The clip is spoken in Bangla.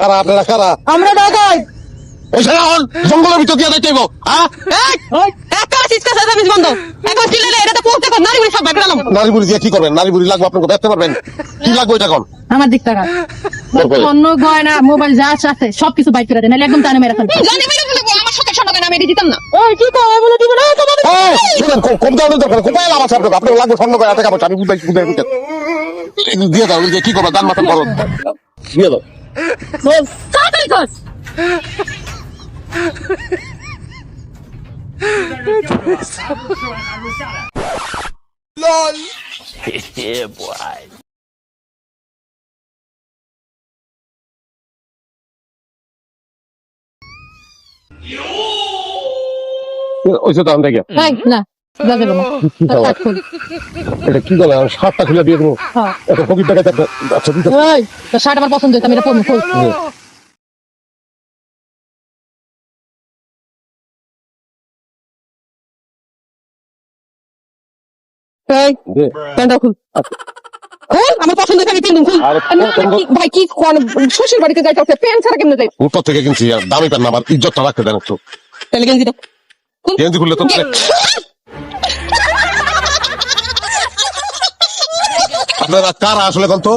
কারা আপনারা কারা? আমরা ডাকাই ওই সারাহন জঙ্গলের ভিতর দিয়ে যাইতে হইব, হ্যাঁ? একটা চিৎকার সার্ভিস বন্ধ এখন চিল্লালে এটা তো পৌঁছে নারী বুড়ি সব বাইরে নারী বুড়ি দিয়ে কি করবেন? নারী বুড়ি লাগবে আপনাকে দেখতে পারবেন? কি লাগবে এটা কোন? আমার দিক টাকা অন্য গয়না মোবাইল যা আছে সবকিছু বাইক করে দেন একদম টানে মেরে ফেলবেন জানি মেরে ফেলবো আমার সাথে শোনা কেন আমি এটা দিতাম না ওই কি কয় বলে দিব না তোমাদের কম দাও দরকার কোথায় লাভ আছে আপনাকে? আপনাকে লাগবে স্বর্ণ করে টাকা পয়সা আমি বুঝাই দিয়ে দাও কি করবো দান মাথান করো দিয়ে দাও তাড়াতাড়ি কর ওইসব তো দেখে এই না যাবে না এটা কি বলে শার্টটা খুলে দিয়ে দেবো হ্যাঁ এত ফকির টাকা আচ্ছা দিতে ওই তো শার্ট আমার পছন্দ হইছে আমি এটা পরবো ফুল এই প্যান্টটা খুল খুল আমার পছন্দ হইছে আমি কিনুম খুল আরে, না, ভাই কি কোন শ্বশুর বাড়িতে যাইতে হচ্ছে প্যান্ট ছাড়া কেমনে যাই উপর থেকে কিনছি আর দামি পেন না আমার ইজ্জতটা রাখতে দেন একটু তাহলে গেঞ্জি দাও গেঞ্জি খুললে তো আপনারা কারা আসলে কোন তো